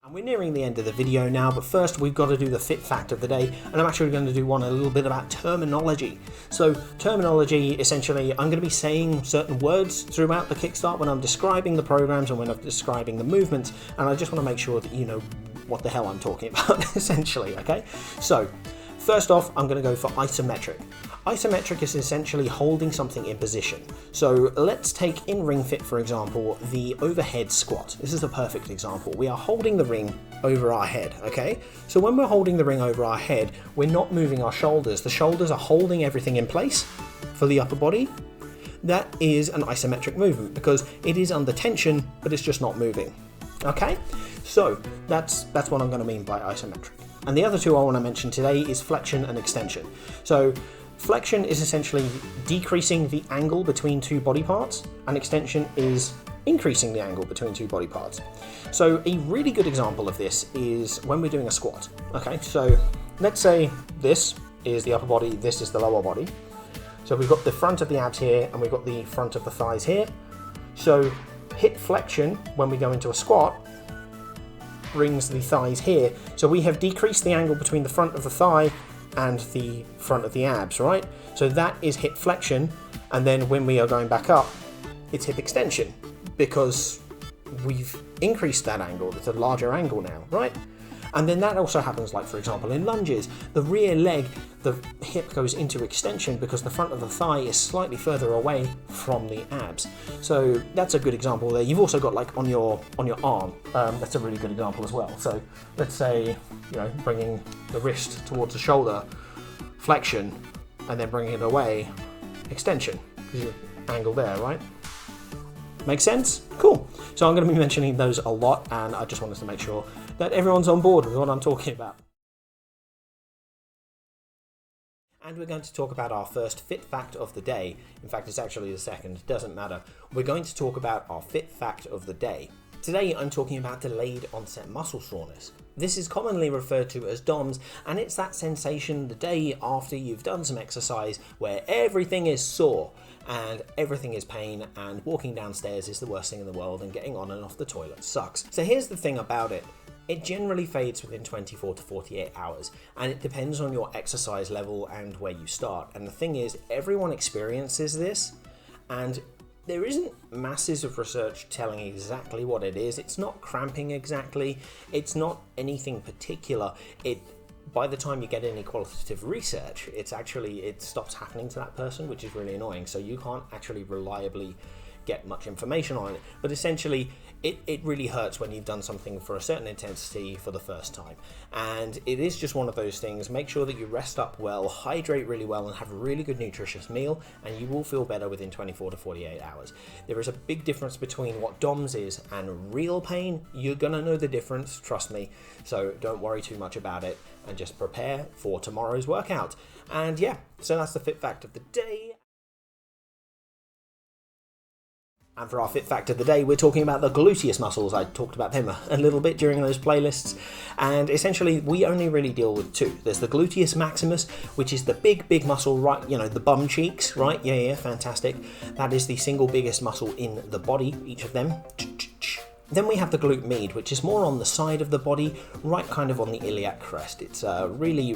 And we're nearing the end of the video now, but first we've got to do the fit fact of the day, and I'm actually going to do one a little bit about terminology. So terminology, essentially, I'm going to be saying certain words throughout the Kickstart when I'm describing the programs and when I'm describing the movements, and I just want to make sure that you know what the hell I'm talking about, essentially, okay? So, first off, I'm going to go for isometric. Isometric is essentially holding something in position. So let's take in ring fit, for example, the overhead squat. This is a perfect example. We are holding the ring over our head, okay? So when we're holding the ring over our head, we're not moving our shoulders. The shoulders are holding everything in place for the upper body. That is an isometric movement because it is under tension, but it's just not moving, okay? So that's what I'm going to mean by isometric. And the other two I want to mention today is flexion and extension. So flexion is essentially decreasing the angle between two body parts, and extension is increasing the angle between two body parts. So a really good example of this is when we're doing a squat. Okay, so let's say this is the upper body, this is the lower body. So we've got the front of the abs here, and we've got the front of the thighs here. So hip flexion, when we go into a squat, brings the thighs here. So we have decreased the angle between the front of the thigh and the front of the abs, right? So that is hip flexion, and then when we are going back up, it's hip extension because we've increased that angle. It's a larger angle now, right? And then that also happens, like for example in lunges, the rear leg, the hip goes into extension because the front of the thigh is slightly further away from the abs. So that's a good example there. You've also got like on your arm, that's a really good example as well. So let's say, you know, bringing the wrist towards the shoulder, flexion, and then bringing it away, extension, because you're angled there, right? Make sense? Cool. So I'm going to be mentioning those a lot, and I just wanted to make sure that everyone's on board with what I'm talking about. And we're going to talk about our first fit fact of the day. In fact, it's actually the second, it doesn't matter. We're going to talk about our fit fact of the day. Today I'm talking about delayed onset muscle soreness. This is commonly referred to as D.O.M.S, and it's that sensation the day after you've done some exercise where everything is sore and everything is pain, and walking downstairs is the worst thing in the world, and getting on and off the toilet sucks. So here's the thing about it. It generally fades within 24 to 48 hours, and it depends on your exercise level and where you start. And the thing is, everyone experiences this, and there isn't masses of research telling exactly what it is. It's not cramping exactly. It's not anything particular. By the time you get any qualitative research, it stops happening to that person, which is really annoying. So you can't actually reliably get much information on it. But essentially, it really hurts when you've done something for a certain intensity for the first time. And it is just one of those things. Make sure that you rest up well, hydrate really well, and have a really good nutritious meal, and you will feel better within 24 to 48 hours. There is a big difference between what D.O.M.S is and real pain. You're gonna know the difference, trust me. So don't worry too much about it, and just prepare for tomorrow's workout. And yeah, so that's the fit fact of the day. And for our fit fact of the day, we're talking about the gluteus muscles. I talked about them a little bit during those playlists. And essentially, we only really deal with two. There's the Gluteus Maximus, which is the big muscle, right? You know, the bum cheeks, right? Yeah, fantastic. That is the single biggest muscle in the body, each of them. Then we have the glute med, which is more on the side of the body, right kind of on the iliac crest. It's really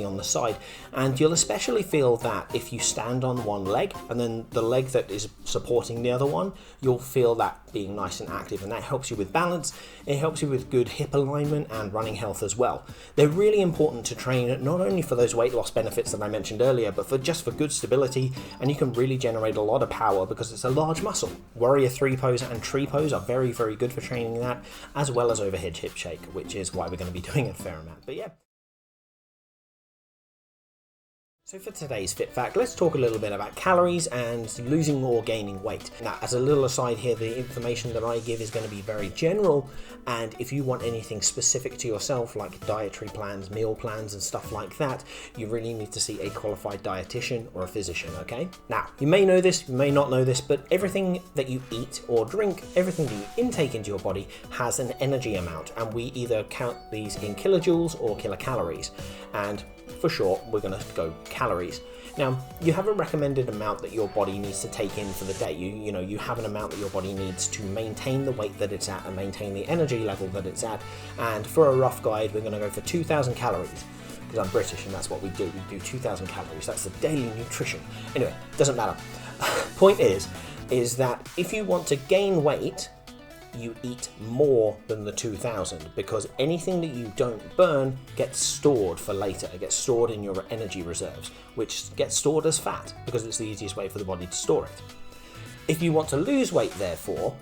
on the side. And you'll especially feel that if you stand on one leg, and then the leg that is supporting the other one, you'll feel that being nice and active, and that helps you with balance. It helps you with good hip alignment and running health as well. They're really important to train, not only for those weight loss benefits that I mentioned earlier, but for good stability, and you can really generate a lot of power because it's a large muscle. Warrior 3 pose and tree pose are very good for training that, as well as overhead hip shake, which is why we're going to be doing a fair amount. But yeah. So for today's fit fact, let's talk a little bit about calories and losing or gaining weight. Now, as a little aside here, the information that I give is going to be very general, and if you want anything specific to yourself, like dietary plans, meal plans, and stuff like that, you really need to see a qualified dietitian or a physician, okay? Now, you may know this, you may not know this, but everything that you eat or drink, everything that you intake into your body has an energy amount, and we either count these in kilojoules or kilocalories. And for short, we're going to go calories. Now, you have a recommended amount that your body needs to take in for the day. You know, you have an amount that your body needs to maintain the weight that it's at and maintain the energy level that it's at. And for a rough guide, we're going to go for 2,000 calories. Because I'm British and that's what we do. We do 2,000 calories. That's the daily nutrition. Anyway, doesn't matter. Point is that if you want to gain weight, you eat more than the 2,000, because anything that you don't burn gets stored for later. It gets stored in your energy reserves, which gets stored as fat because it's the easiest way for the body to store it. If you want to lose weight, therefore,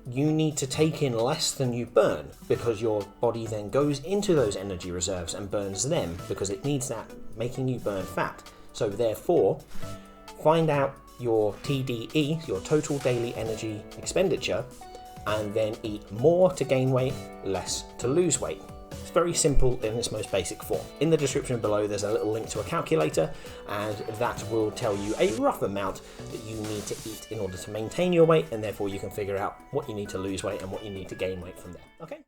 you need to take in less than you burn, because your body then goes into those energy reserves and burns them because it needs that, making you burn fat. So therefore, find out your TDEE, your total daily energy expenditure, and then eat more to gain weight, less to lose weight. It's very simple in its most basic form. In the description below, there's a little link to a calculator, and that will tell you a rough amount that you need to eat in order to maintain your weight, and therefore you can figure out what you need to lose weight and what you need to gain weight from there. Okay?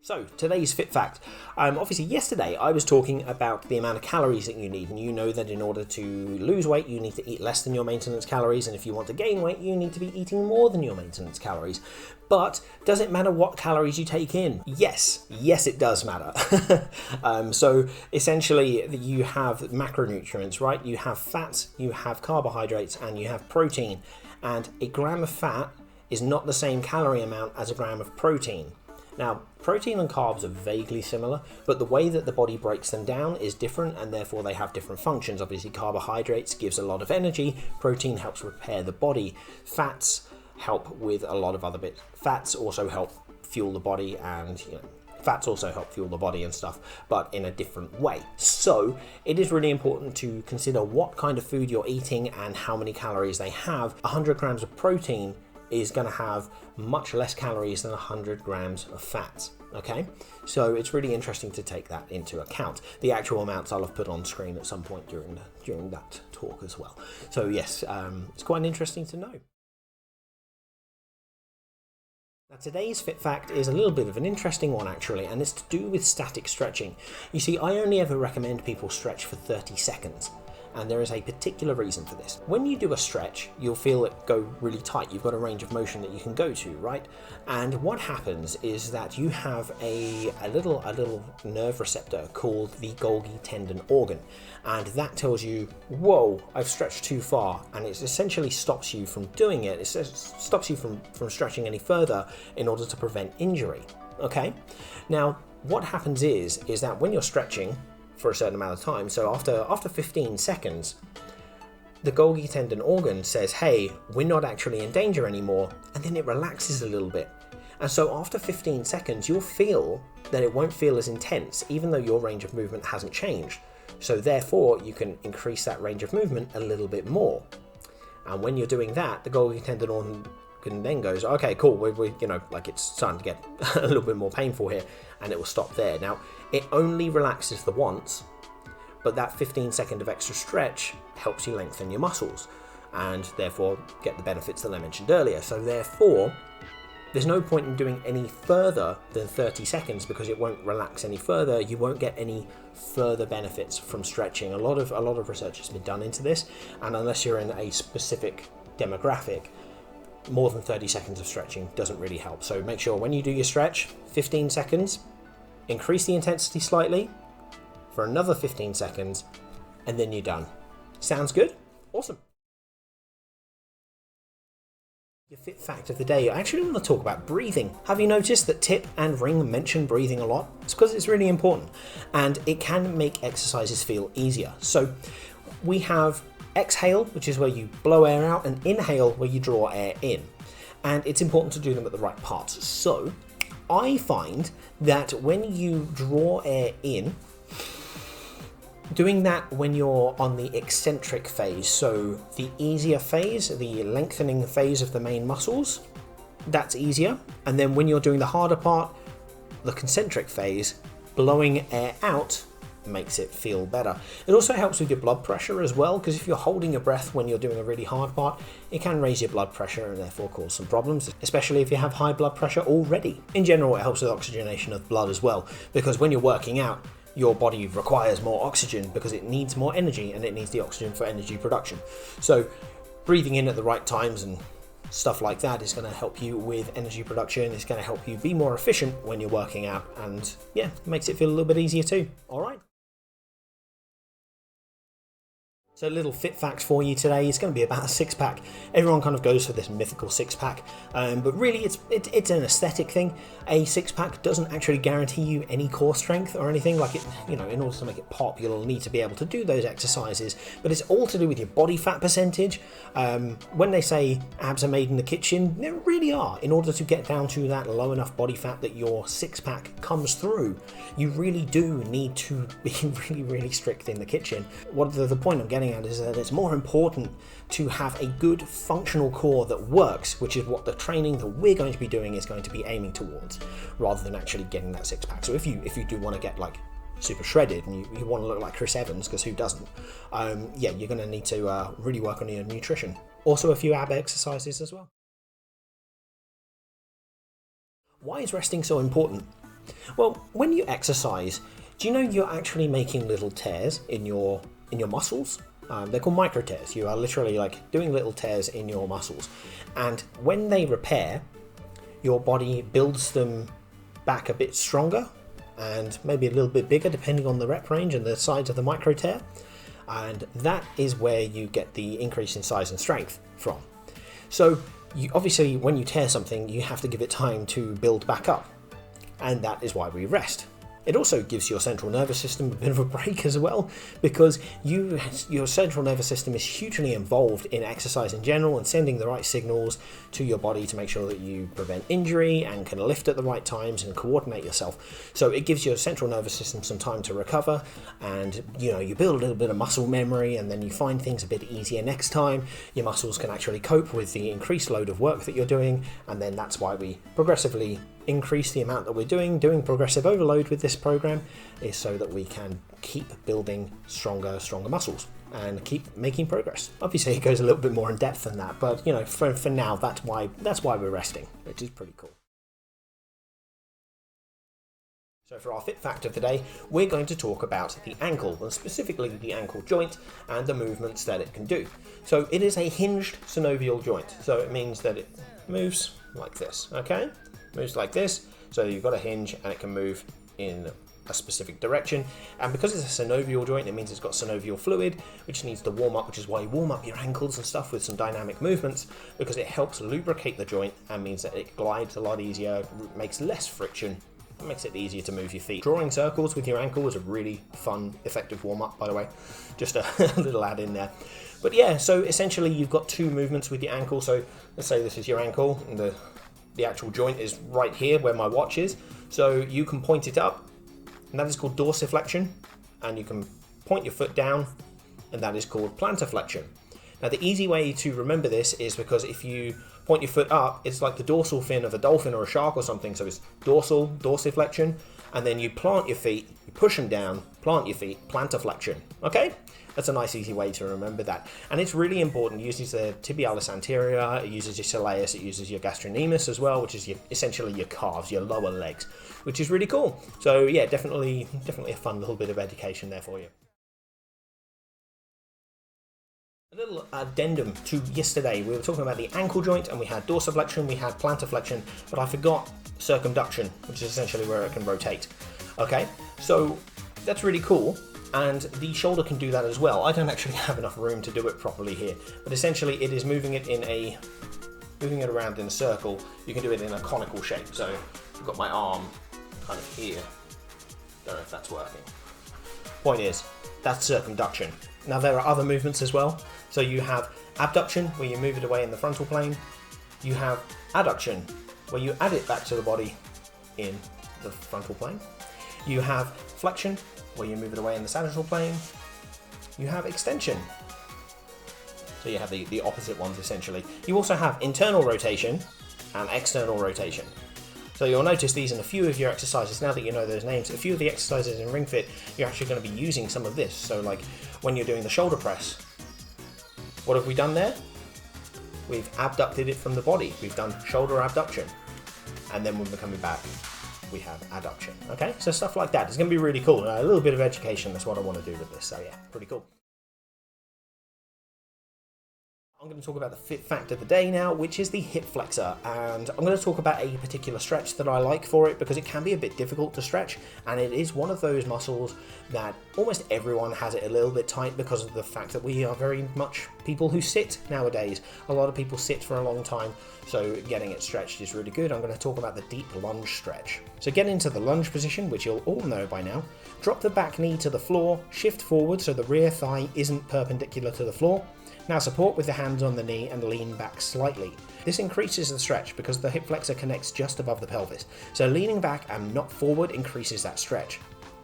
So, today's Fit Fact. Obviously, yesterday I was talking about the amount of calories that you need, and you know that in order to lose weight, you need to eat less than your maintenance calories, and if you want to gain weight, you need to be eating more than your maintenance calories. But does it matter what calories you take in? Yes, it does matter. So, essentially, you have macronutrients, right? You have fats, you have carbohydrates, and you have protein. And a gram of fat is not the same calorie amount as a gram of protein. Now, protein and carbs are vaguely similar, but the way that the body breaks them down is different, and therefore they have different functions. Obviously, carbohydrates gives a lot of energy, protein helps repair the body, fats help with a lot of other bits. Fats also help fuel the body, and fats also help fuel the body and stuff, but in a different way. So it is really important to consider what kind of food you're eating and how many calories they have. 100 grams of protein is going to have much less calories than 100 grams of fats. Okay, so it's really interesting to take that into account. The actual amounts I'll have put on screen at some point during that talk as well. So yes, it's quite interesting to know. Now, today's Fit Fact is a little bit of an interesting one actually, and it's to do with static stretching. You see, I only ever recommend people stretch for 30 seconds. And there is a particular reason for this. When you do a stretch, you'll feel it go really tight. You've got a range of motion that you can go to, right? And what happens is that you have a little nerve receptor called the Golgi tendon organ, and that tells you, whoa, I've stretched too far, and it essentially stops you from doing it. It stops you from stretching any further in order to prevent injury. Okay? Now, what happens is that when you're stretching for a certain amount of time, so after 15 seconds, the Golgi tendon organ says, hey, we're not actually in danger anymore, and then it relaxes a little bit. And so after 15 seconds, you'll feel that it won't feel as intense, even though your range of movement hasn't changed. So therefore, you can increase that range of movement a little bit more. And when you're doing that, the Golgi tendon organ then goes, okay, cool, we like it's starting to get a little bit more painful here, and it will stop there. Now, it only relaxes the once, but that 15 second of extra stretch helps you lengthen your muscles and therefore get the benefits that I mentioned earlier. So therefore, there's no point in doing any further than 30 seconds because it won't relax any further. You won't get any further benefits from stretching. A lot of research has been done into this, and unless you're in a specific demographic, more than 30 seconds of stretching doesn't really help. So make sure when you do your stretch, 15 seconds, increase the intensity slightly for another 15 seconds, and then you're done. Sounds good? Awesome. Your Fit Fact of the day, I actually want to talk about breathing. Have you noticed that Tip and Ring mention breathing a lot? It's because it's really important, and it can make exercises feel easier. So we have exhale, which is where you blow air out, and inhale, where you draw air in. And it's important to do them at the right parts. So I find that when you draw air in, doing that when you're on the eccentric phase, so the easier phase, the lengthening phase of the main muscles, that's easier. And then when you're doing the harder part, the concentric phase, blowing air out makes it feel better. It also helps with your blood pressure as well, because if you're holding your breath when you're doing a really hard part, it can raise your blood pressure and therefore cause some problems, especially if you have high blood pressure already. In general, it helps with oxygenation of blood as well, because when you're working out, your body requires more oxygen because it needs more energy, and it needs the oxygen for energy production. So breathing in at the right times and stuff like that is going to help you with energy production. It's going to help you be more efficient when you're working out, and yeah, makes it feel a little bit easier too. All right. So little fit facts for you today. It's going to be about a six-pack. Everyone kind of goes for this mythical six-pack, but really it's an aesthetic thing. A six-pack doesn't actually guarantee you any core strength or anything like it. You know, in order to make it pop, you'll need to be able to do those exercises. But it's all to do with your body fat percentage. When they say abs are made in the kitchen, they really are. In order to get down to that low enough body fat that your six-pack comes through, you really do need to be really, really strict in the kitchen. What the point I'm getting at is that it's more important to have a good functional core that works, which is what the training that we're going to be doing is going to be aiming towards, rather than actually getting that six-pack. So if you do want to get like super shredded and you want to look like Chris Evans, because who doesn't, yeah, you're going to need to really work on your nutrition. Also a few ab exercises as well. Why is resting so important? Well, when you exercise, do you know you're actually making little tears in your muscles? They're called micro tears. You are literally like doing little tears in your muscles, and when they repair, your body builds them back a bit stronger and maybe a little bit bigger depending on the rep range and the size of the micro tear, and that is where you get the increase in size and strength from. So obviously when you tear something, you have to give it time to build back up, and that is why we rest. It also gives your central nervous system a bit of a break as well, because your central nervous system is hugely involved in exercise in general and sending the right signals to your body to make sure that you prevent injury and can lift at the right times and coordinate yourself. So it gives your central nervous system some time to recover, and you build a little bit of muscle memory, and then you find things a bit easier next time. Your muscles can actually cope with the increased load of work that you're doing, and then that's why we progressively increase the amount that we're doing progressive overload with this program, is so that we can keep building stronger muscles and keep making progress. Obviously it goes a little bit more in depth than that, but for now that's why we're resting, which is pretty cool. So for our fit fact of the day, we're going to talk about the ankle, and specifically the ankle joint and the movements that it can do. So it is a hinged synovial joint, so it means that it moves like this, okay? Moves like this, so you've got a hinge and it can move in a specific direction, and because it's a synovial joint, it means it's got synovial fluid which needs to warm up, which is why you warm up your ankles and stuff with some dynamic movements, because it helps lubricate the joint and means that it glides a lot easier, makes less friction, makes it easier to move your feet. Drawing circles with your ankle is a really fun, effective warm-up, by the way, just a little add in there. But yeah, so essentially you've got two movements with your ankle. So let's say this is your ankle and the actual joint is right here where my watch is, so you can point it up, and that is called dorsiflexion, and you can point your foot down, and that is called plantarflexion. Now the easy way to remember this is because if you point your foot up, it's like the dorsal fin of a dolphin or a shark or something, so it's dorsiflexion, and then you plant your feet, you push them down, plant your feet, plantarflexion, okay? That's a nice easy way to remember that. And it's really important. It uses the tibialis anterior, it uses your soleus, it uses your gastrocnemius as well, which is essentially your calves, your lower legs, which is really cool. So yeah, definitely a fun little bit of education there for you. A little addendum to yesterday. We were talking about the ankle joint, and we had dorsiflexion, we had plantarflexion, but I forgot circumduction, which is essentially where it can rotate. Okay, so that's really cool. And the shoulder can do that as well. I don't actually have enough room to do it properly here, but essentially it is moving it around in a circle. You can do it in a conical shape. So I've got my arm kind of here. Don't know if that's working. Point is, that's circumduction. Now there are other movements as well. So you have abduction, where you move it away in the frontal plane. You have adduction, where you add it back to the body in the frontal plane. You have flexion, where you move it away in the sagittal plane. You have extension. So you have the opposite ones essentially. You also have internal rotation and external rotation. So you'll notice these in a few of your exercises. Now that you know those names, a few of the exercises in Ring Fit, you're actually going to be using some of this. So like when you're doing the shoulder press, what have we done there? We've abducted it from the body. We've done shoulder abduction. And then when we're coming back, we have adduction. Okay, so stuff like that is going to be really cool. A little bit of education, that's what I want to do with this. So yeah, pretty cool. I'm going to talk about the fit fact of the day now, which is the hip flexor, and I'm going to talk about a particular stretch that I like for it because it can be a bit difficult to stretch, and it is one of those muscles that almost everyone has it a little bit tight because of the fact that we are very much people who sit nowadays. A lot of people sit for a long time, so getting it stretched is really good. I'm going to talk about the deep lunge stretch. So get into the lunge position, which you'll all know by now. Drop the back knee to the floor, shift forward so the rear thigh isn't perpendicular to the floor. Now support with the hands on the knee and lean back slightly. This increases the stretch because the hip flexor connects just above the pelvis. So leaning back and not forward increases that stretch.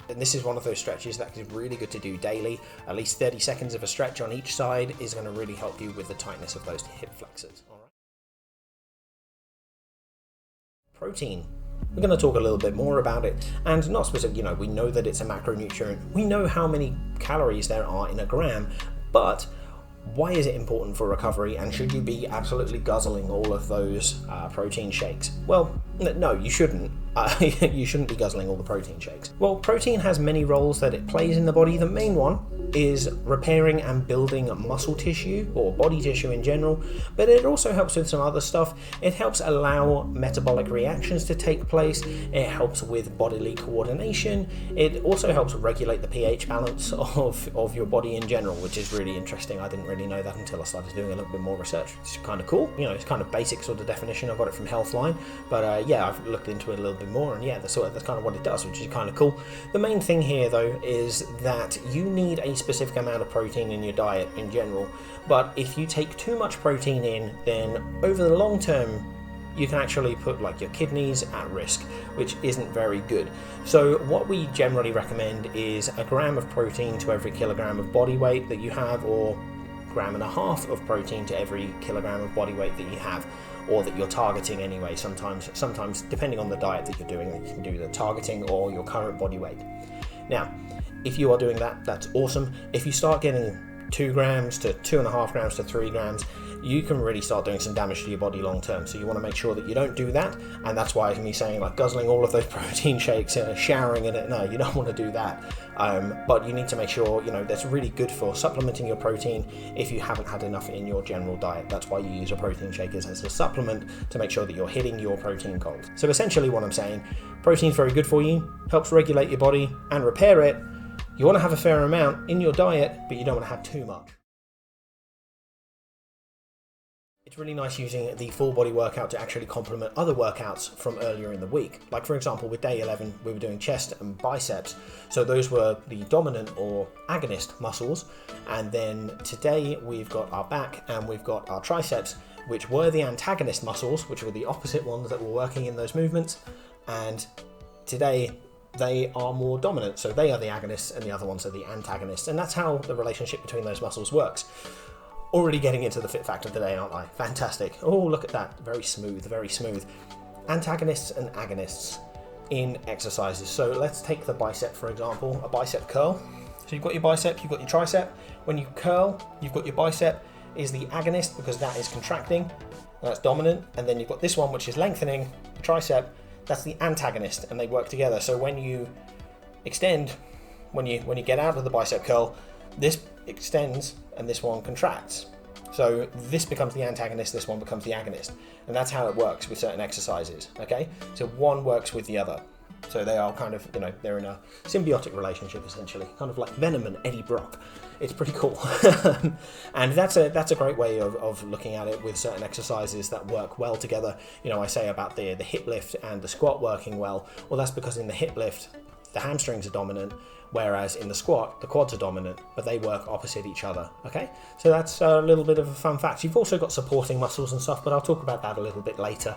And this is one of those stretches that is really good to do daily. At least 30 seconds of a stretch on each side is going to really help you with the tightness of those hip flexors. All right. Protein. We're going to talk a little bit more about it, and not specific, we know that it's a macronutrient. We know how many calories there are in a gram, but why is it important for recovery, and should you be absolutely guzzling all of those protein shakes? Well, no, you shouldn't. You shouldn't be guzzling all the protein shakes. Well, protein has many roles that it plays in the body. The main one is repairing and building muscle tissue or body tissue in general, but it also helps with some other stuff. It helps allow metabolic reactions to take place. It helps with bodily coordination. It also helps regulate the pH balance of your body in general, which is really interesting. I didn't really know that until I started doing a little bit more research. It's kind of cool. It's kind of basic sort of definition. I got it from Healthline, but yeah, I've looked into it a little bit more, and yeah, that's kind of what it does, which is kind of cool. The main thing here though is that you need a specific amount of protein in your diet in general, but if you take too much protein in, then over the long term you can actually put like your kidneys at risk, which isn't very good. So what we generally recommend is a gram of protein to every kilogram of body weight that you have, or gram and a half of protein to every kilogram of body weight that you have, or that you're targeting anyway. Sometimes depending on the diet that you're doing, you can do the targeting or your current body weight. Now, if you are doing that, that's awesome. If you start getting 2 grams to 2.5 grams to 3 grams, you can really start doing some damage to your body long term. So you want to make sure that you don't do that, and that's why me saying like guzzling all of those protein shakes, showering in it, no, you don't want to do that. But you need to make sure, that's really good for supplementing your protein if you haven't had enough in your general diet. That's why you use a protein shake as a supplement, to make sure that you're hitting your protein goals. So essentially what I'm saying, protein's very good for you, helps regulate your body and repair it. You want to have a fair amount in your diet, but you don't want to have too much. It's really nice using the full body workout to actually complement other workouts from earlier in the week. Like for example, with day 11, we were doing chest and biceps. So those were the dominant or agonist muscles. And then today we've got our back and we've got our triceps, which were the antagonist muscles, which were the opposite ones that were working in those movements. And today they are more dominant. So they are the agonists and the other ones are the antagonists. And that's how the relationship between those muscles works. Already getting into the fit fact of the day, aren't I? Fantastic. Oh, look at that. Very smooth, very smooth. Antagonists and agonists in exercises. So let's take the bicep, for example, a bicep curl. So you've got your bicep, you've got your tricep. When you curl, you've got your bicep is the agonist because that is contracting. That's dominant. And then you've got this one, which is lengthening, the tricep. That's the antagonist, and they work together. So when you extend, when you get out of the bicep curl, this extends and this one contracts. So this becomes the antagonist, this one becomes the agonist. And that's how it works with certain exercises, okay? So one works with the other. So they are kind of, they're in a symbiotic relationship essentially, kind of like Venom and Eddie Brock. It's pretty cool. And that's a great way of looking at it with certain exercises that work well together. I say about the hip lift and the squat working well. Well, that's because in the hip lift, the hamstrings are dominant, whereas in the squat, the quads are dominant, but they work opposite each other, okay? So that's a little bit of a fun fact. You've also got supporting muscles and stuff, but I'll talk about that a little bit later.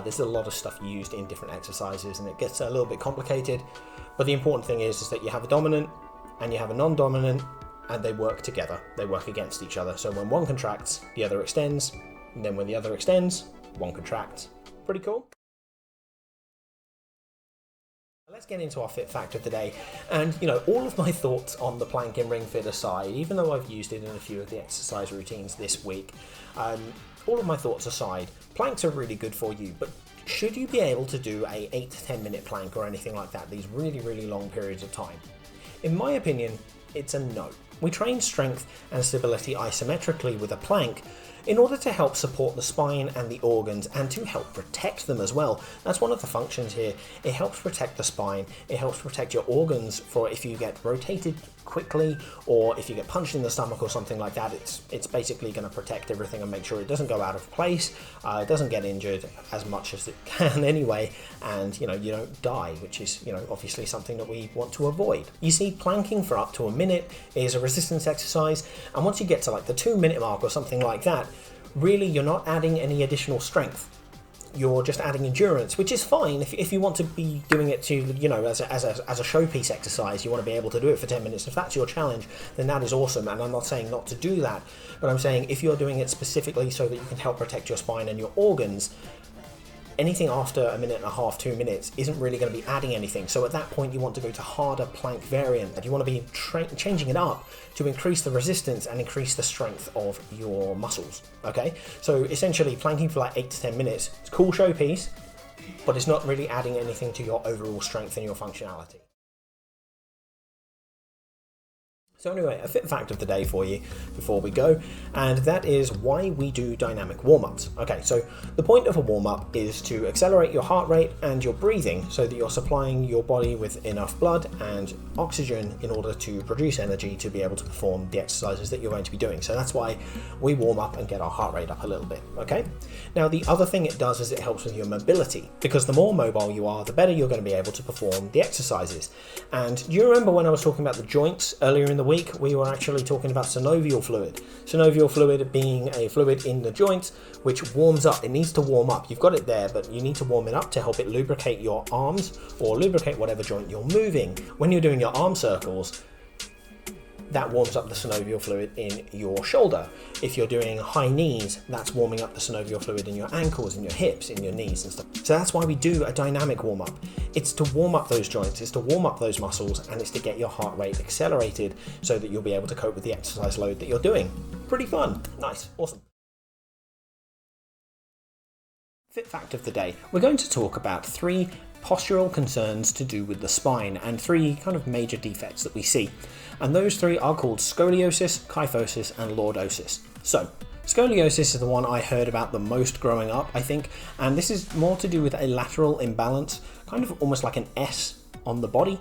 There's a lot of stuff used in different exercises, and it gets a little bit complicated, but the important thing is that you have a dominant and you have a non-dominant, and they work together. They work against each other. So when one contracts, the other extends, and then when the other extends, one contracts. Pretty cool. Let's get into our fit fact of the day. And all of my thoughts on the plank and ring fit aside, even though I've used it in a few of the exercise routines this week, all of my thoughts aside, planks are really good for you, but should you be able to do a 8 to 10 minute plank or anything like that, these really, really long periods of time? In my opinion, it's a no. We train strength and stability isometrically with a plank in order to help support the spine and the organs and to help protect them as well. That's one of the functions here. It helps protect the spine, it helps protect your organs for if you get rotated quickly or if you get punched in the stomach or something like that. It's basically going to protect everything and make sure it doesn't go out of place, it doesn't get injured as much as it can anyway, and you don't die, which is obviously something that we want to avoid. You see, planking for up to a minute is a resistance exercise, and once you get to like the 2 minute mark or something like that, really you're not adding any additional strength. You're just adding endurance, which is fine if you want to be doing it to, as a showpiece exercise. You want to be able to do it for 10 minutes. If that's your challenge, then that is awesome. And I'm not saying not to do that, but I'm saying if you're doing it specifically so that you can help protect your spine and your organs, anything after a minute and a half, 2 minutes isn't really going to be adding anything. So at that point, you want to go to harder plank variant. You want to be changing it up to increase the resistance and increase the strength of your muscles. Okay, so essentially planking for like 8 to 10 minutes. It's a cool showpiece, but it's not really adding anything to your overall strength and your functionality. So anyway, a fit fact of the day for you before we go, and that is why we do dynamic warm-ups. Okay, so the point of a warm-up is to accelerate your heart rate and your breathing so that you're supplying your body with enough blood and oxygen in order to produce energy to be able to perform the exercises that you're going to be doing. So that's why we warm up and get our heart rate up a little bit, okay? Now the other thing it does is it helps with your mobility, because the more mobile you are, the better you're going to be able to perform the exercises. And do you remember when I was talking about the joints earlier in the week, we were actually talking about synovial fluid. Synovial fluid being a fluid in the joints which warms up. It needs to warm up. You've got it there, but you need to warm it up to help it lubricate your arms or lubricate whatever joint you're moving. When you're doing your arm circles, that warms up the synovial fluid in your shoulder. If you're doing high knees, that's warming up the synovial fluid in your ankles, in your hips, in your knees and stuff. So that's why we do a dynamic warm-up. It's to warm up those joints, it's to warm up those muscles, and it's to get your heart rate accelerated so that you'll be able to cope with the exercise load that you're doing. Pretty fun. Nice. Awesome. Fit fact of the day. We're going to talk about 3 postural concerns to do with the spine and 3 kind of major defects that we see. And those 3 are called scoliosis, kyphosis, and lordosis. So, scoliosis is the one I heard about the most growing up, I think, and this is more to do with a lateral imbalance, kind of almost like an S on the body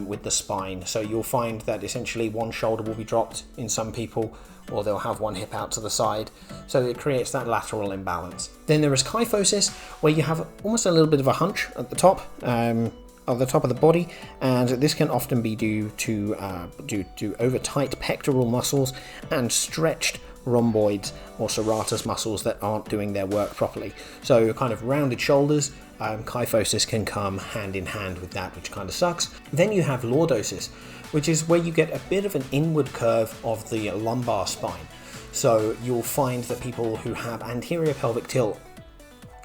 with the spine. So you'll find that essentially one shoulder will be dropped in some people, or they'll have one hip out to the side, so it creates that lateral imbalance. Then there is kyphosis, where you have almost a little bit of a hunch at the top of the body, and this can often be due to over tight pectoral muscles and stretched rhomboids or serratus muscles that aren't doing their work properly. So kind of rounded shoulders, kyphosis can come hand in hand with that, which kind of sucks. Then you have lordosis, which is where you get a bit of an inward curve of the lumbar spine. So you'll find that people who have anterior pelvic tilt,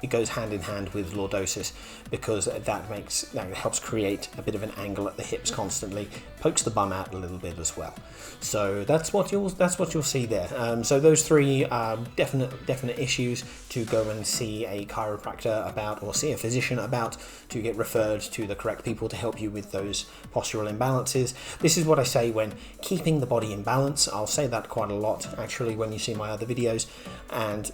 it goes hand in hand with lordosis, because that helps create a bit of an angle at the hips constantly, pokes the bum out a little bit as well. So that's what you'll see there. So those 3 are definite issues to go and see a chiropractor about, or see a physician about, to get referred to the correct people to help you with those postural imbalances. This is what I say when keeping the body in balance. I'll say that quite a lot actually when you see my other videos. And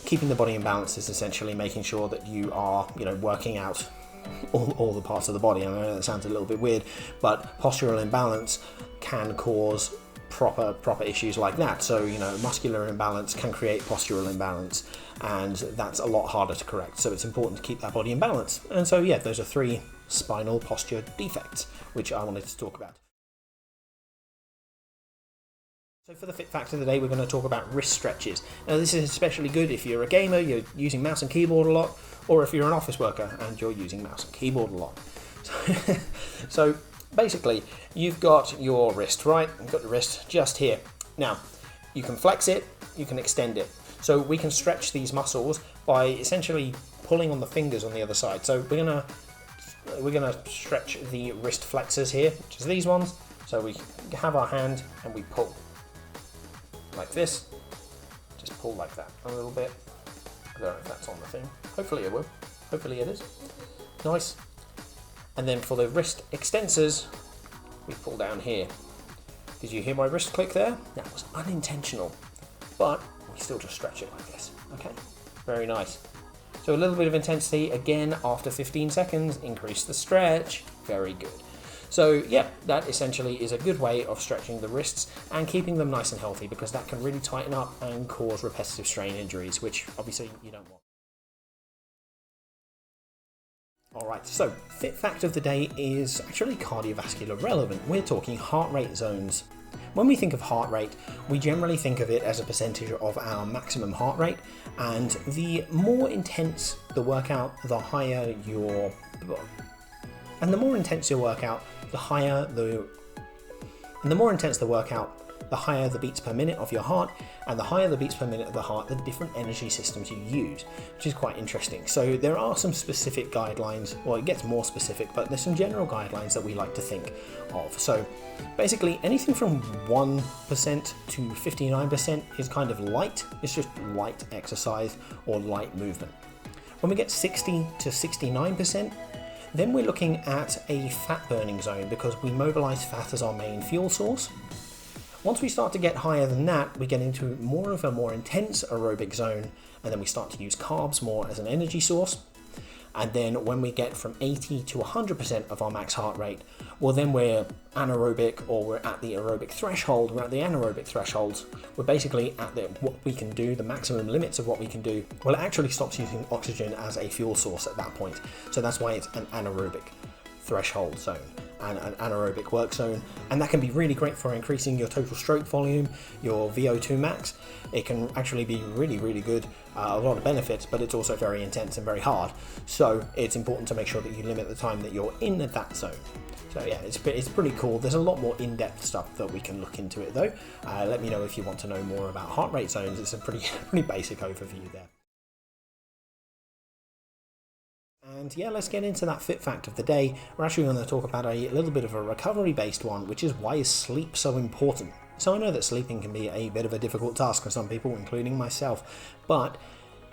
keeping the body in balance is essentially making sure that you are, working out all the parts of the body. I know that sounds a little bit weird, but postural imbalance can cause proper issues like that. So, muscular imbalance can create postural imbalance, and that's a lot harder to correct. So it's important to keep that body in balance. And so, yeah, those are 3 spinal posture defects, which I wanted to talk about. So for the fit fact of the day, we're going to talk about wrist stretches. Now this is especially good if you're a gamer, you're using mouse and keyboard a lot, or if you're an office worker and you're using mouse and keyboard a lot. So basically, you've got your wrist, right? You've got the wrist just here. Now, you can flex it, you can extend it. So we can stretch these muscles by essentially pulling on the fingers on the other side. So we're gonna stretch the wrist flexors here, which is these ones. So we have our hand and we pull like this. Just pull like that a little bit. there if that's on the thing. Hopefully it will. Hopefully it is. Nice. And then for the wrist extensors, we pull down here. Did you hear my wrist click there? That was unintentional, but we still just stretch it like this. Okay, very nice. So a little bit of intensity, again, after 15 seconds, increase the stretch. Very good. So yeah, that essentially is a good way of stretching the wrists and keeping them nice and healthy, because that can really tighten up and cause repetitive strain injuries, which obviously you don't want. Alright, so fit fact of the day is actually cardiovascular relevant. We're talking heart rate zones. When we think of heart rate, we generally think of it as a percentage of our maximum heart rate, and the more intense the workout, the higher your... And the more intense your workout, the higher the... And the more intense the workout, the higher the beats per minute of your heart, and the higher the beats per minute of the heart, the different energy systems you use, which is quite interesting. So there are some specific guidelines, well, it gets more specific, but there's some general guidelines that we like to think of. So basically anything from 1% to 59% is kind of light. It's just light exercise or light movement. When we get 60 to 69%, then we're looking at a fat burning zone, because we mobilize fat as our main fuel source. Once we start to get higher than that, we get into more of a more intense aerobic zone, and then we start to use carbs more as an energy source. And then when we get from 80 to 100% of our max heart rate, well, then we're anaerobic, or we're at the aerobic threshold, we're at the anaerobic thresholds. We're basically at what we can do, the maximum limits of what we can do. Well, it actually stops using oxygen as a fuel source at that point. So that's why it's an anaerobic threshold zone and an anaerobic work zone, and that can be really great for increasing your total stroke volume, your VO2 max. It can actually be really, really good, a lot of benefits, but it's also very intense and very hard. So it's important to make sure that you limit the time that you're in that zone. So yeah, it's pretty cool. There's a lot more in-depth stuff that we can look into it though. Let me know if you want to know more about heart rate zones. It's a pretty basic overview there. And yeah, let's get into that fit fact of the day. We're actually going to talk about a little bit of a recovery based one, which is why is sleep so important. So I know that sleeping can be a bit of a difficult task for some people, including myself, but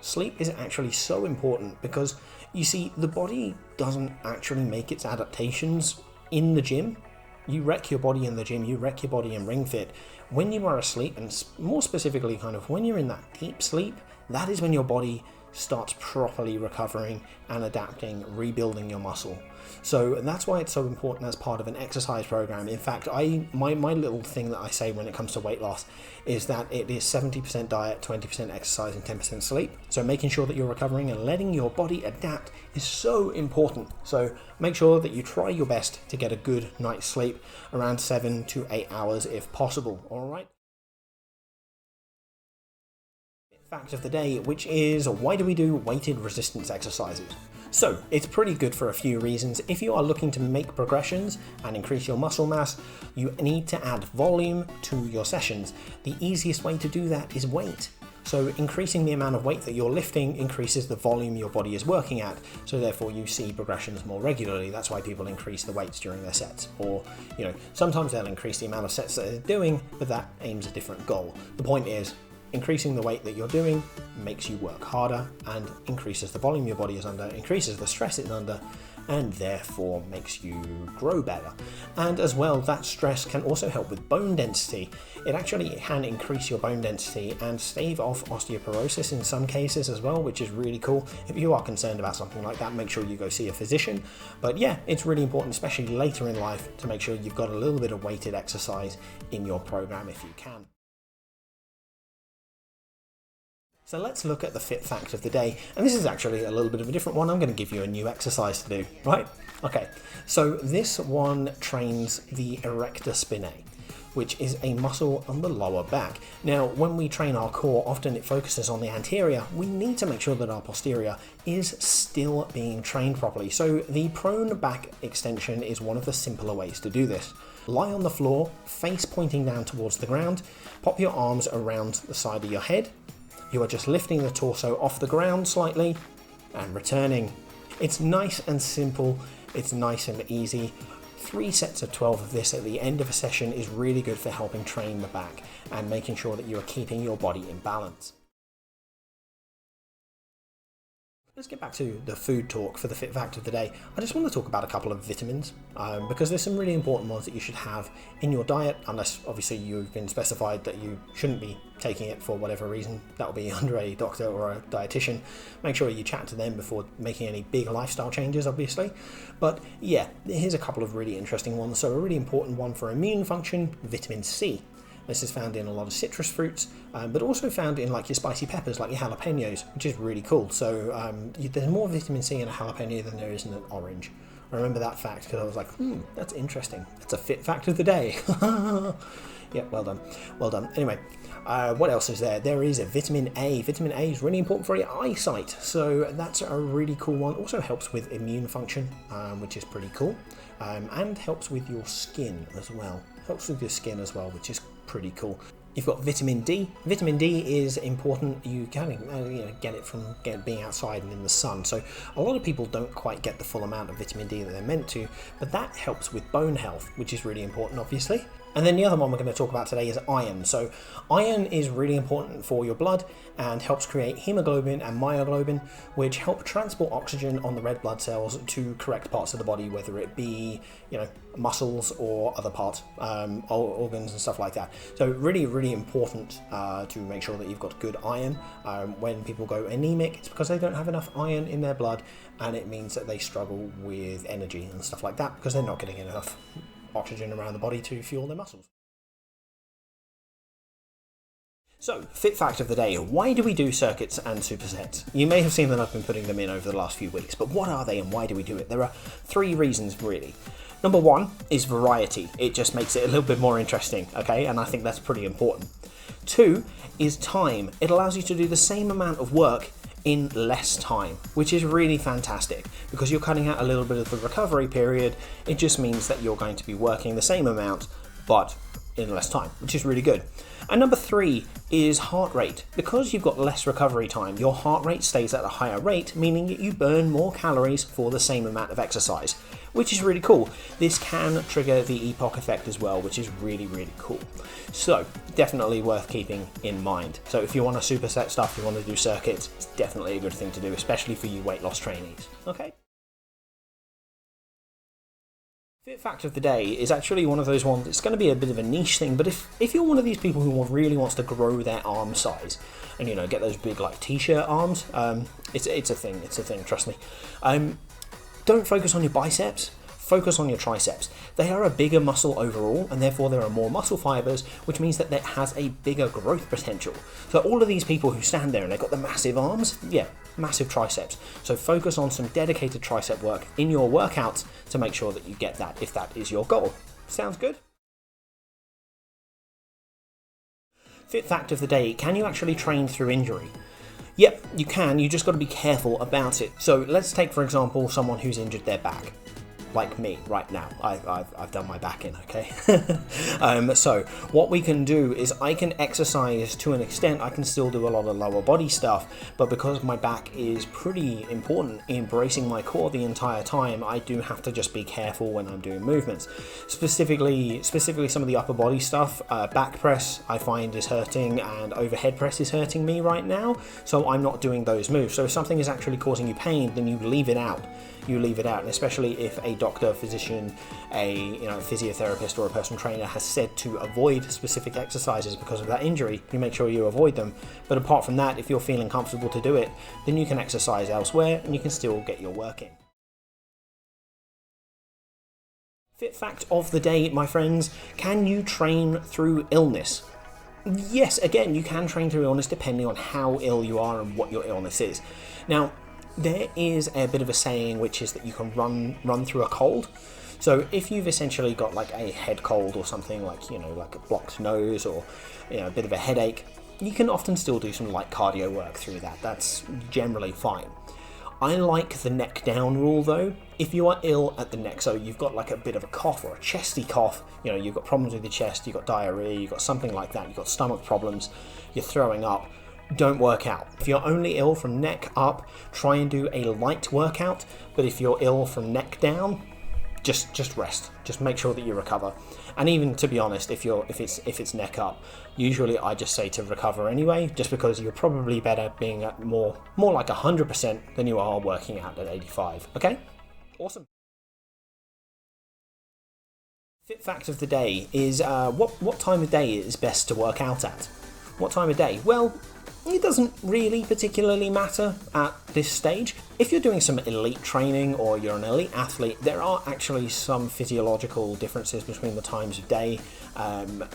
sleep is actually so important because you see, the body doesn't actually make its adaptations in the gym. You wreck your body in the gym, you wreck your body in ring fit. When you are asleep, and more specifically kind of when you're in that deep sleep, that is when your body starts properly recovering and adapting, rebuilding your muscle. So that's why it's so important as part of an exercise program. In fact, my little thing that I say when it comes to weight loss is that it is 70% diet, 20% exercise, and 10% sleep. So making sure that you're recovering and letting your body adapt is so important. So make sure that you try your best to get a good night's sleep, around 7 to 8 hours if possible. All right. Fact of the day, which is why do we do weighted resistance exercises? So it's pretty good for a few reasons. If you are looking to make progressions and increase your muscle mass, you need to add volume to your sessions. The easiest way to do that is weight. So increasing the amount of weight that you're lifting increases the volume your body is working at, so therefore you see progressions more regularly. That's why people increase the weights during their sets. Or, sometimes they'll increase the amount of sets that they're doing, but that aims a different goal. The point is, increasing the weight that you're doing makes you work harder and increases the volume your body is under, increases the stress it's under, and therefore makes you grow better. And as well, that stress can also help with bone density. It actually can increase your bone density and stave off osteoporosis in some cases as well, which is really cool. If you are concerned about something like that, make sure you go see a physician. But yeah, it's really important, especially later in life, to make sure you've got a little bit of weighted exercise in your program if you can. So let's look at the fit fact of the day, and this is actually a little bit of a different one. I'm going to give you a new exercise to do, right? Okay, so this one trains the erector spinae, which is a muscle on the lower back. Now, when we train our core, often it focuses on the anterior. We need to make sure that our posterior is still being trained properly. So the prone back extension is one of the simpler ways to do this. Lie on the floor, face pointing down towards the ground, pop your arms around the side of your head. You are just lifting the torso off the ground slightly and returning. It's nice and simple, it's nice and easy. 3 sets of 12 of this at the end of a session is really good for helping train the back and making sure that you are keeping your body in balance. Let's get back to the food talk for the fit fact of the day. I just want to talk about a couple of vitamins because there's some really important ones that you should have in your diet, unless obviously you've been specified that you shouldn't be taking it for whatever reason. That will be under a doctor or a dietitian. Make sure you chat to them before making any big lifestyle changes, obviously. But yeah, here's a couple of really interesting ones. So a really important one for immune function, vitamin C. This is found in a lot of citrus fruits, but also found in like your spicy peppers, like your jalapenos, which is really cool. So there's more vitamin C in a jalapeno than there is in an orange. I remember that fact because I was like, that's interesting. That's a fit fact of the day. Yeah, well done. Well done. Anyway, what else is there? There is a vitamin A. Vitamin A is really important for your eyesight. So that's a really cool one. Also helps with immune function, which is pretty cool. And helps with your skin as well. Helps with your skin as well, which is pretty cool. You've got vitamin D. Vitamin D is important. You can get it from being outside and in the sun. So a lot of people don't quite get the full amount of vitamin D that they're meant to, but that helps with bone health, which is really important, obviously. And then the other one we're going to talk about today is iron. So iron is really important for your blood and helps create hemoglobin and myoglobin, which help transport oxygen on the red blood cells to correct parts of the body, whether it be, muscles or other parts, organs and stuff like that. So really, really important to make sure that you've got good iron. When people go anemic, it's because they don't have enough iron in their blood, and it means that they struggle with energy and stuff like that because they're not getting enough oxygen around the body to fuel their muscles. So, fit fact of the day, why do we do circuits and supersets? You may have seen that I've been putting them in over the last few weeks, but what are they and why do we do it? There are 3 reasons really. Number 1 is variety. It just makes it a little bit more interesting, okay? And I think that's pretty important. 2 is time. It allows you to do the same amount of work in less time, which is really fantastic because you're cutting out a little bit of the recovery period. It just means that you're going to be working the same amount but in less time, which is really good. And number 3 is heart rate. Because you've got less recovery time, your heart rate stays at a higher rate, meaning that you burn more calories for the same amount of exercise, which is really cool. This can trigger the epoch effect as well, which is really, really cool. So definitely worth keeping in mind. So if you want to superset stuff, you want to do circuits, it's definitely a good thing to do, especially for you weight loss trainees. Okay. Fit fact of the day is actually one of those ones, it's going to be a bit of a niche thing, but if you're one of these people who really wants to grow their arm size and get those big like t-shirt arms, it's a thing, trust me. Don't focus on your biceps, focus on your triceps. They are a bigger muscle overall, and therefore there are more muscle fibers, which means that it has a bigger growth potential. So all of these people who stand there and they've got the massive arms, yeah, massive triceps. So focus on some dedicated tricep work in your workouts to make sure that you get that if that is your goal. Sounds good? Fit fact of the day, can you actually train through injury? Yep, you can, you just got to be careful about it. So let's take, for example, someone who's injured their back. Like me right now. I've done my back in, okay? So what we can do is I can exercise to an extent. I can still do a lot of lower body stuff, but because my back is pretty important in bracing my core the entire time, I do have to just be careful when I'm doing movements. Specifically some of the upper body stuff, back press I find is hurting, and overhead press is hurting me right now, so I'm not doing those moves. So if something is actually causing you pain, then you leave it out. And especially if a doctor, physician, a physiotherapist or a personal trainer has said to avoid specific exercises because of that injury, you make sure you avoid them. But apart from that, if you're feeling comfortable to do it, then you can exercise elsewhere and you can still get your work in. Fit fact of the day, my friends, can you train through illness? Yes, again, you can train through illness depending on how ill you are and what your illness is. Now, there is a bit of a saying which is that you can run through a cold. So if you've essentially got like a head cold or something like a blocked nose or a bit of a headache, you can often still do some light cardio work through that. That's generally fine. I like the neck down rule though. If you are ill at the neck, so you've got like a bit of a cough or a chesty cough, you've got problems with your chest, you've got diarrhea, you've got something like that, you've got stomach problems, you're throwing up, don't work out. If you're only ill from neck up, try and do a light workout, but if you're ill from neck down, just rest. Just make sure that you recover. And even, to be honest, if it's neck up, usually I just say to recover anyway, just because you're probably better being at more like 100% than you are working out at 85. Okay? Awesome. Fit fact of the day is what time of day is best to work out at? What time of day? Well, it doesn't really particularly matter at this stage. If you're doing some elite training or you're an elite athlete, there are actually some physiological differences between the times of day,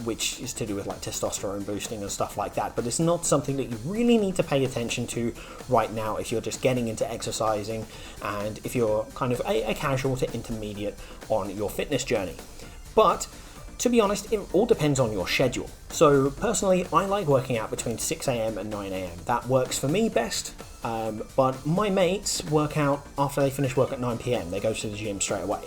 which is to do with like testosterone boosting and stuff like that, but it's not something that you really need to pay attention to right now if you're just getting into exercising and if you're kind of a casual to intermediate on your fitness journey. But to be honest, it all depends on your schedule. So personally, I like working out between 6 AM and 9 AM. That works for me best, but my mates work out after they finish work at 9 PM. They go to the gym straight away.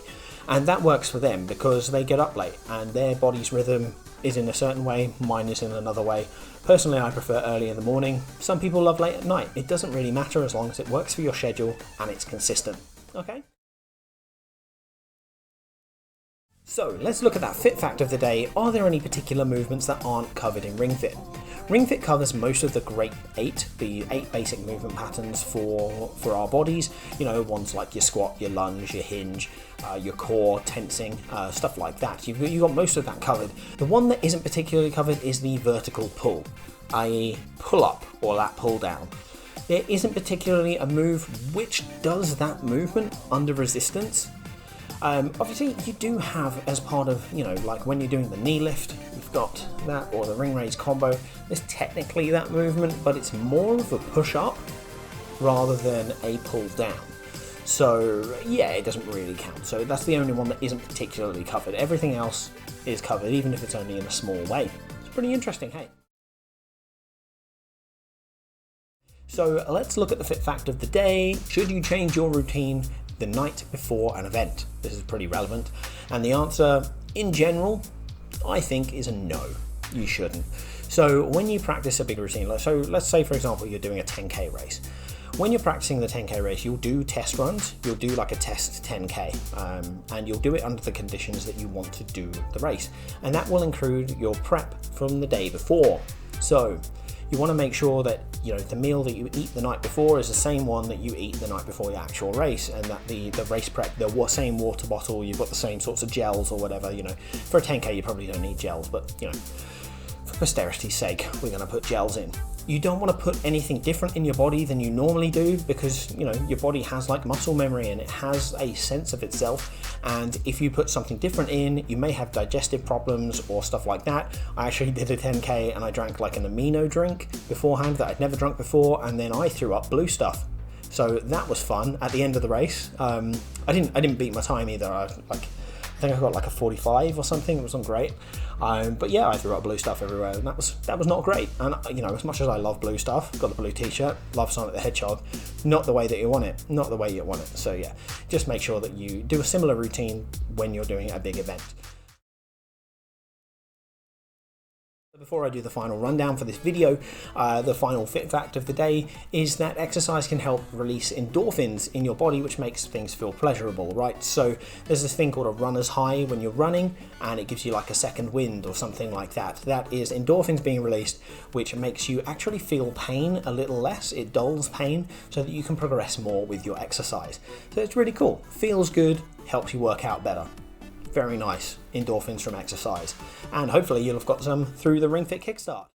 And that works for them because they get up late and their body's rhythm is in a certain way, mine is in another way. Personally, I prefer early in the morning. Some people love late at night. It doesn't really matter as long as it works for your schedule and it's consistent. Okay? So let's look at that fit fact of the day. Are there any particular movements that aren't covered in Ring Fit? Ring Fit covers most of the great 8, the 8 basic movement patterns for our bodies. You know, ones like your squat, your lunge, your hinge, your core, tensing, stuff like that. You've got most of that covered. The one that isn't particularly covered is the vertical pull, i.e. pull up or lat pull down. There isn't particularly a move which does that movement under resistance. Obviously you do have, as part of, you know, like when you're doing the knee lift, you've got that, or the ring raise combo, there's technically that movement, but it's more of a push up rather than a pull down. So yeah, it doesn't really count. So that's the only one that isn't particularly covered. Everything else is covered, even if it's only in a small way. It's pretty interesting, hey? So let's look at the fit fact of the day. Should you change your routine the night before an event? This is pretty relevant, and the answer in general I think is a no, you shouldn't. So when you practice a big routine, so let's say for example you're doing a 10k race. When you're practicing the 10k race, you'll do test runs, you'll do like a test 10k, and you'll do it under the conditions that you want to do the race, and that will include your prep from the day before. So you want to make sure that, you know, the meal that you eat the night before is the same one that you eat the night before your actual race, and that the race prep, the same water bottle, you've got the same sorts of gels or whatever. You know, for a 10k you probably don't need gels, but you know, for posterity's sake, we're going to put gels in. You don't want to put anything different in your body than you normally do, because, you know, your body has like muscle memory and it has a sense of itself, and if you put something different in, you may have digestive problems or stuff like that. I actually did a 10k and I drank like an amino drink beforehand that I'd never drunk before, and then I threw up blue stuff. So that was fun at the end of the race. I didn't beat my time either. I think I got like a 45 or something. It wasn't great. But yeah, I threw up blue stuff everywhere, and that was not great. And you know, as much as I love blue stuff, got the blue t-shirt, love Sonic the Hedgehog, not the way that you want it, not the way you want it. So yeah, just make sure that you do a similar routine when you're doing a big event. Before I do the final rundown for this video, the final fit fact of the day is that exercise can help release endorphins in your body, which makes things feel pleasurable, right? So there's this thing called a runner's high when you're running, and it gives you like a second wind or something like that. That is endorphins being released, which makes you actually feel pain a little less. It dulls pain so that you can progress more with your exercise. So it's really cool. Feels good, helps you work out better. Very nice endorphins from exercise, and hopefully you'll have got some through the Ring Fit Kickstart.